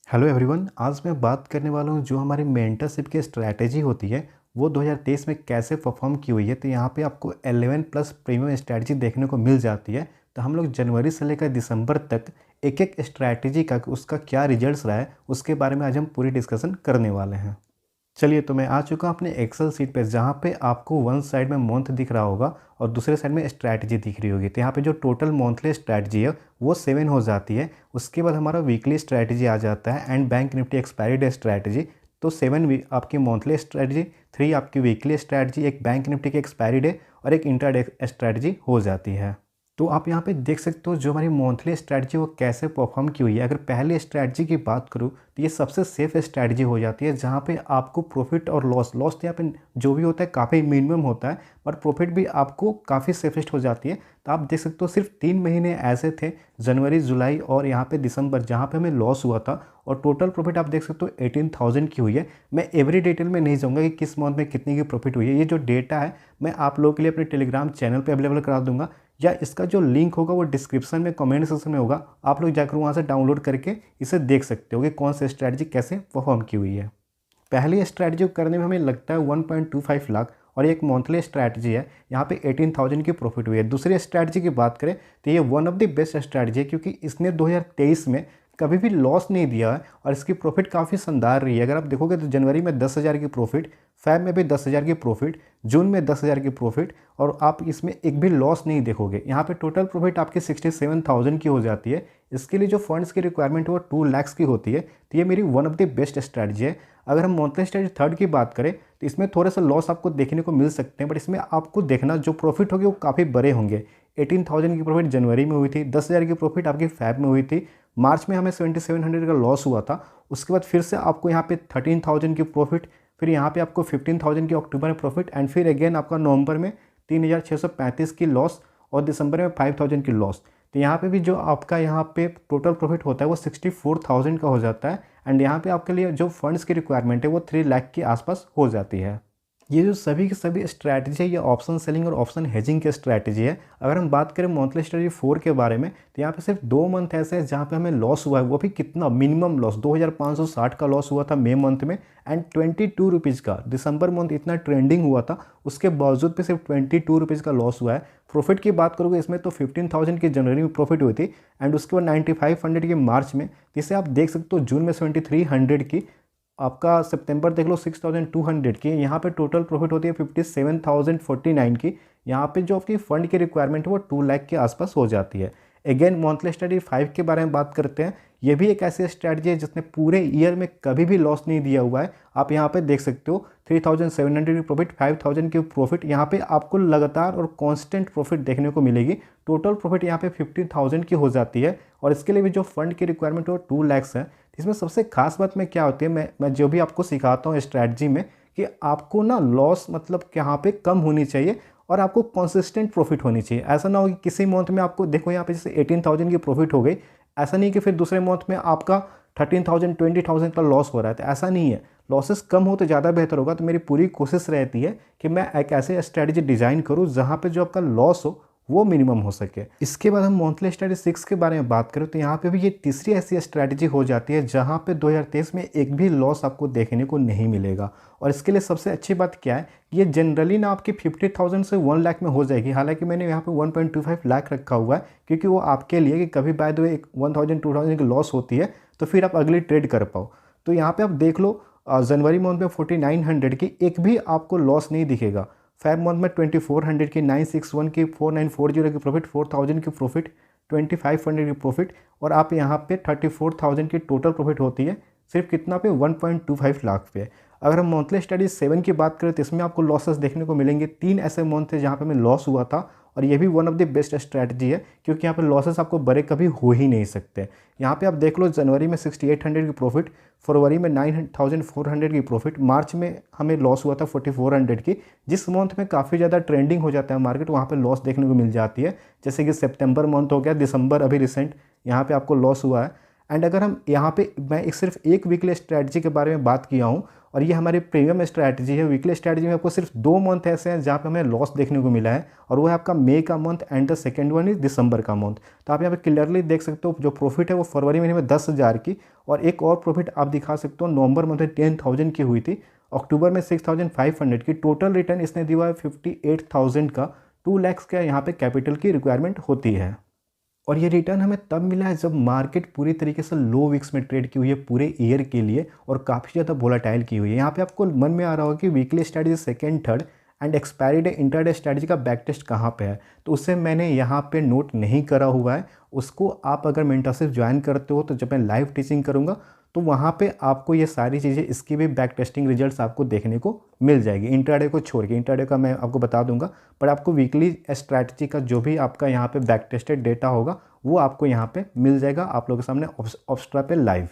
Hello everyone. आज मैं बात करने वाला हूँ जो हमारी मेंटरशिप की स्ट्रैटेजी होती है वो 2023 में कैसे परफॉर्म की हुई है। तो यहाँ पे आपको 11 प्लस प्रीमियम स्ट्रैटेजी देखने को मिल जाती है। तो हम लोग जनवरी से लेकर दिसंबर तक एक एक स्ट्रैटेजी का उसका क्या रिजल्ट्स रहा है उसके बारे में आज हम पूरी डिस्कशन करने वाले हैं। चलिए, तो मैं आ चुका हूँ अपने एक्सेल सीट पे जहाँ पे आपको वन साइड में मंथ दिख रहा होगा और दूसरे साइड में स्ट्रैटेजी दिख रही होगी। तो यहाँ पे जो टोटल मंथली स्ट्रैटेजी है वो 7 हो जाती है। उसके बाद हमारा वीकली स्ट्रैटेजी आ जाता है and bank Nifty expiry day strategy. तो 7 आपकी मंथली स्ट्रैटेजी, 3 आपकी वीकली स्ट्रैटेजी, एक बैंक निफ्टी की एक्सपायरी डे और एक इंट्राडे स्ट्रैटेजी हो जाती है। तो आप यहाँ पे देख सकते हो जो हमारी मंथली स्ट्रैटेजी वो कैसे परफॉर्म की हुई है। अगर पहले स्ट्रैटेजी की बात करूँ तो ये सबसे सेफ स्ट्रैटेजी हो जाती है जहाँ पे आपको प्रॉफिट और लॉस तो यहाँ पे जो भी होता है काफ़ी मिनिमम होता है, बट प्रॉफिट भी आपको काफ़ी सेफेस्ट हो जाती है। तो आप देख सकते हो सिर्फ 3 महीने ऐसे थे, जनवरी, जुलाई और यहाँ पे दिसंबर, जहाँ पे हमें लॉस हुआ था और टोटल प्रॉफिट आप देख सकते हो 18,000 की हुई है। मैं एवरी डिटेल में नहीं जाऊँगा कि किस मंथ में कितनी की प्रॉफिट हुई है। ये जो डेटा है मैं आप लोगों के लिए अपने टेलीग्राम चैनल पर अवेलेबल करा दूँगा, या इसका जो लिंक होगा वो डिस्क्रिप्शन में कमेंट सेक्शन में होगा। आप लोग जाकर वहाँ से डाउनलोड करके इसे देख सकते हो कि कौन सी स्ट्रैटेजी कैसे परफॉर्म की हुई है। पहली स्ट्रैटेजी को करने में हमें लगता है 1.25 लाख और ये एक मंथली स्ट्रैटेजी है। यहाँ पे 18,000 की प्रॉफिट हुई है। दूसरी स्ट्रैटेजी की बात करें तो ये one of the best strategy है क्योंकि इसने 2023 में कभी भी लॉस नहीं दिया है और इसकी प्रॉफिट काफ़ी शानदार रही है। अगर आप देखोगे तो जनवरी में 10,000 की प्रॉफिट, फेब में भी 10,000 की प्रॉफिट, जून में 10,000 की प्रॉफिट और आप इसमें एक भी लॉस नहीं देखोगे। यहाँ पे टोटल प्रॉफिट आपकी 67,000 की हो जाती है। इसके लिए जो फंड्स की रिक्वायरमेंट है वो 2 लाख की होती है। तो ये मेरी one of the best strategy है। अगर हम मंथली स्ट्रैटेजी थर्ड की बात करें तो इसमें थोड़ा सा लॉस आपको देखने को मिल सकते हैं, बट इसमें आपको देखना जो प्रॉफिट होगी वो काफ़ी बड़े होंगे। 18,000 की प्रॉफिट जनवरी में हुई थी, 10,000 की प्रॉफिट आपकी फैब में हुई थी, मार्च में हमें 7,700 का लॉस हुआ था। उसके बाद फिर से आपको यहाँ पे 13,000 की प्रॉफिट, फिर यहाँ पे आपको 15,000 की अक्टूबर में प्रॉफिट एंड फिर अगेन आपका नवंबर में 3,635 की लॉस और दिसंबर में 5,000 की लॉस। तो यहाँ पे भी जो आपका यहाँ पे टोटल प्रॉफिट होता है वो 64,000 का हो जाता है एंड यहाँ पे आपके लिए जो फंड्स की रिक्वायरमेंट है वो 3 लाख के आसपास हो जाती है। ये जो सभी की सभी स्ट्रैटेजी है ये ऑप्शन सेलिंग और ऑप्शन हेजिंग की स्ट्रैटेजी है। अगर हम बात करें मंथली स्ट्रैटेजी 4 के बारे में तो यहाँ पे सिर्फ 2 मंथ ऐसे हैं जहाँ पे हमें लॉस हुआ है, वो भी कितना मिनिमम लॉस 2,560 का लॉस हुआ था मई मंथ में एंड 22 रुपीज़ का दिसंबर मंथ इतना ट्रेंडिंग हुआ था, उसके बावजूद भी सिर्फ 22 रुपीज़ का लॉस हुआ है। प्रॉफिट की बात करोगे इसमें तो 15,000 की जनवरी में प्रॉफिट हुई थी एंड उसके बाद 9,500 की मार्च में, जिसे आप देख सकते हो जून में 7,300 की, आपका सितंबर देख लो 6,200 की। यहाँ पे टोटल प्रॉफिट होती है 57,049 की। यहाँ पे जो आपकी फंड की रिक्वायरमेंट है वो 2 लाख के आसपास हो जाती है। अगेन मंथली स्ट्रैटेजी 5 के बारे में बात करते हैं। ये भी एक ऐसी स्ट्रैटेजी है जिसने पूरे ईयर में कभी भी लॉस नहीं दिया हुआ है। आप यहाँ पे देख सकते हो 3,700 की प्रॉफिट, 5,000 की प्रॉफिट, यहाँ पे आपको लगातार और कांस्टेंट प्रॉफिट देखने को मिलेगी। टोटल प्रॉफिट यहाँ पे 50,000 की हो जाती है और इसके लिए भी जो फंड की रिक्वायरमेंट है वो 2 लाख है। इसमें सबसे खास बात में क्या होती है, मैं जो भी आपको सिखाता हूँ स्ट्रैटेजी में, कि आपको ना लॉस मतलब यहाँ पे कम होनी चाहिए और आपको कंसिस्टेंट प्रॉफिट होनी चाहिए। ऐसा ना हो कि किसी मंथ में आपको देखो यहाँ पे जैसे 18,000 की प्रॉफिट हो गई, ऐसा नहीं कि फिर दूसरे मंथ में आपका 13,000 20,000 का लॉस हो रहा है। तो ऐसा नहीं है, लॉसेस कम हो तो ज़्यादा बेहतर होगा। तो मेरी पूरी कोशिश रहती है कि मैं एक ऐसे स्ट्रैटेजी डिज़ाइन करूँ जहाँ पे जो आपका लॉस हो वो मिनिमम हो सके। इसके बाद हम मंथली स्ट्रैटेजी 6 के बारे में बात करें तो यहाँ पे भी ये तीसरी ऐसी स्ट्रैटेजी हो जाती है जहाँ पे 2023 में एक भी लॉस आपको देखने को नहीं मिलेगा। और इसके लिए सबसे अच्छी बात क्या है, ये जनरली ना आपकी 50,000 से 1 लाख में हो जाएगी। हालांकि मैंने यहाँ पे 1.25 लाख रखा हुआ है क्योंकि वो आपके लिए कि कभी बाय द वे 1,000 2,000 की लॉस होती है तो फिर आप अगली ट्रेड कर पाओ। तो यहाँ पर आप देख लो जनवरी मंथ में 4,900 की एक भी आपको लॉस नहीं दिखेगा। फैब मंथ में 2,400 की, 961 की, 4,940 की प्रॉफिट, 4,000 की प्रॉफिट, 2,500 की प्रॉफिट और आप यहाँ पे 34,000 की टोटल प्रॉफिट होती है सिर्फ कितना पे 1.25 लाख पे। अगर हम मंथली स्टडी 7 की बात करें तो इसमें आपको लॉसेस देखने को मिलेंगे। 3 ऐसे मंथ थे जहाँ पे हमें लॉस हुआ था और ये भी one of the best strategy है क्योंकि यहाँ पे लॉसेस आपको बड़े कभी हो ही नहीं सकते। यहाँ पे आप देख लो जनवरी में 6,800 की प्रॉफिट, फरवरी में 9,400 की प्रॉफिट, मार्च में हमें लॉस हुआ था 4,400 की। जिस मंथ में काफ़ी ज़्यादा ट्रेंडिंग हो जाता है मार्केट वहाँ पे लॉस देखने को मिल जाती है, जैसे कि सितंबर मंथ हो गया, दिसंबर अभी रिसेंट यहाँ पे आपको लॉस हुआ है एंड अगर हम यहाँ पे मैं सिर्फ एक वीकली स्ट्रैटेजी के बारे में बात किया हूँ और ये हमारी प्रीमियम स्ट्रैटेजी है। वीकली स्ट्रैटेजी में आपको सिर्फ 2 मंथ ऐसे हैं जहाँ पे हमें लॉस देखने को मिला है, और वो है आपका मई का month and the second one is दिसंबर का मंथ। तो आप यहाँ पे क्लियरली देख सकते हो जो प्रॉफिट है वो फरवरी महीने में 10,000 की, और एक और प्रॉफिट आप दिखा सकते हो नवंबर मंथ में 10,000 की हुई थी, अक्टूबर में 6,500 की। टोटल रिटर्न इसने दिया है 58,000 का। 2 लाख का यहाँ पे कैपिटल की रिक्वायरमेंट होती है, और ये रिटर्न हमें तब मिला है जब मार्केट पूरी तरीके से लो विक्स में ट्रेड की हुई है पूरे ईयर के लिए, और काफ़ी ज़्यादा वोलेटाइल की हुई है। यहाँ पे आपको मन में आ रहा होगा कि weekly strategy second third and expiry day intraday strategy का बैक टेस्ट कहाँ पे है, तो उससे मैंने यहाँ पे नोट नहीं करा हुआ है। उसको आप अगर मेंटरशिप ज्वाइन करते हो तो जब मैं लाइव टीचिंग करूँगा तो वहाँ पे आपको ये सारी चीज़ें, इसकी भी बैक टेस्टिंग रिजल्ट्स आपको देखने को मिल जाएगी, इंट्राडे को छोड़ के। इंट्राडे का मैं आपको बता दूंगा, पर आपको वीकली स्ट्रैटेजी का जो भी आपका यहाँ पे बैक टेस्टेड डेटा होगा वो आपको यहाँ पे मिल जाएगा आप लोगों के सामने ऑब्स्ट्रा पे लाइव।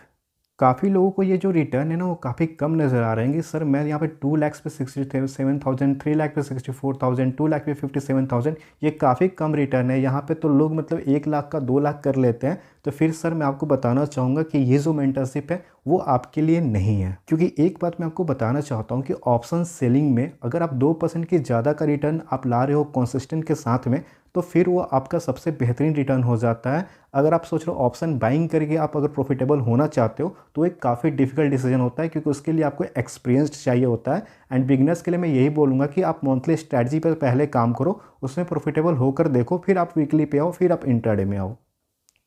काफ़ी लोगों को ये जो रिटर्न है ना वो काफ़ी कम नज़र आ रहे हैं कि सर मैं यहाँ पे 2 लाख पे 67,000, 3 लाख पे 64,000, 2 लाख पे 57,000, ये काफ़ी कम रिटर्न है। यहाँ पे तो लोग मतलब 1 लाख का 2 लाख कर लेते हैं। तो फिर सर मैं आपको बताना चाहूँगा कि ये जो मेंटरशिप है वो आपके लिए नहीं है, क्योंकि एक बात मैं आपको बताना चाहता हूँ कि ऑप्शन सेलिंग में अगर आप 2% की ज़्यादा का रिटर्न आप ला रहे हो कंसिस्टेंट के साथ में, तो फिर वो आपका सबसे बेहतरीन रिटर्न हो जाता है। अगर आप सोच रहे हो ऑप्शन बाइंग करके आप अगर प्रॉफिटेबल होना चाहते हो तो एक काफ़ी डिफिकल्ट डिसीजन होता है, क्योंकि उसके लिए आपको एक्सपीरियंस्ड चाहिए होता है। एंड बिगनर्स के लिए मैं यही बोलूँगा कि आप मंथली स्ट्रैटेजी पर पहले काम करो, उसमें प्रॉफिटेबल होकर देखो, फिर आप वीकली पे आओ, फिर आप इंट्राडे में आओ।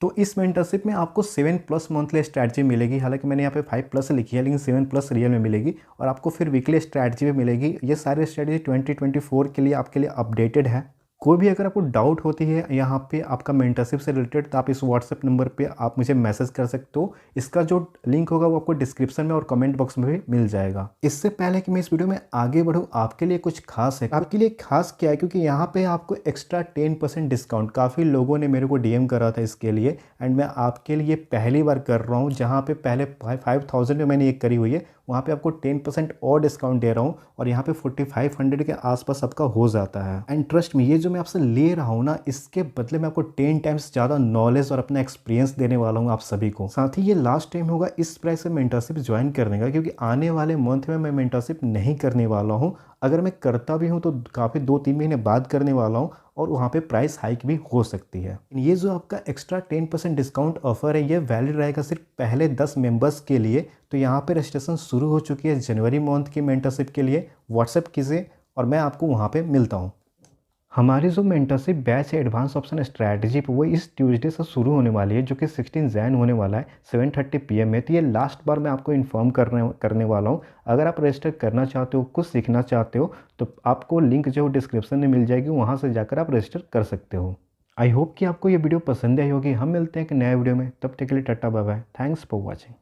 तो इस मेंटरशिप में आपको 7+ मंथली स्ट्रैटेजी मिलेगी। हालांकि मैंने यहाँ पे 5+ लिखी है, लेकिन 7+ रियल में मिलेगी, और आपको फिर वीकली स्ट्रैटेजी भी मिलेगी। ये सारी स्ट्रैटेजी 2024 के लिए आपके लिए अपडेटेड है। कोई भी अगर आपको डाउट होती है यहाँ पे आपका मेंटरशिप से रिलेटेड, तो आप इस व्हाट्सएप नंबर पे आप मुझे मैसेज कर सकते हो। इसका जो लिंक होगा वो आपको डिस्क्रिप्शन में और कमेंट बॉक्स में भी मिल जाएगा। इससे पहले कि मैं इस वीडियो में आगे बढ़ूँ, आपके लिए कुछ खास है। आपके लिए खास क्या है, क्योंकि यहाँ पे आपको एक्स्ट्रा 10% डिस्काउंट, काफ़ी लोगों ने मेरे को DM करा था इसके लिए, एंड मैं आपके लिए पहली बार कर रहा हूँ। जहाँ पे पहले 5,000 में मैंने एक करी हुई है, वहाँ पे आपको 10% और डिस्काउंट दे रहा हूँ, और यहाँ पे 4,500 के आसपास आपका हो जाता है। एंड ट्रस्ट में ये जो मैं आपसे ले रहा हूँ ना, इसके बदले में आपको 10 टाइम्स ज़्यादा नॉलेज और अपना एक्सपीरियंस देने वाला हूँ आप सभी को। साथ ही ये लास्ट टाइम होगा इस प्राइस से मेंटरशिप ज्वाइन करने का, क्योंकि आने वाले मंथ में मैं मेंटरशिप नहीं करने वाला हूँ। अगर मैं करता भी हूँ तो काफ़ी 2-3 महीने बाद करने वाला हूँ, और वहाँ पे प्राइस हाइक भी हो सकती है। ये जो आपका एक्स्ट्रा 10% डिस्काउंट ऑफर है, ये वैलिड रहेगा सिर्फ पहले 10 मेंबर्स के लिए। तो यहाँ पे रजिस्ट्रेशन शुरू हो चुकी है जनवरी मंथ की मेंटरशिप के लिए। व्हाट्सएप कीजिए और मैं आपको वहाँ पे मिलता हूँ। हमारी जो मेंटरशिप बैच है एडवांस ऑप्शन स्ट्रैटेजी पर, वो इस ट्यूसडे से शुरू होने वाली है, जो कि 16 जैन होने वाला है 7:30 PM में। तो ये लास्ट बार मैं आपको इन्फॉर्म करने वाला हूँ। अगर आप रजिस्टर करना चाहते हो, कुछ सीखना चाहते हो, तो आपको लिंक जो डिस्क्रिप्शन में मिल जाएगी, वहाँ से जाकर आप रजिस्टर कर सकते हो। आई होप कि आपको ये वीडियो पसंद आई होगी। हम मिलते हैं एक नए वीडियो में, तब तक के लिए टाटा bye bye. Thanks for watching.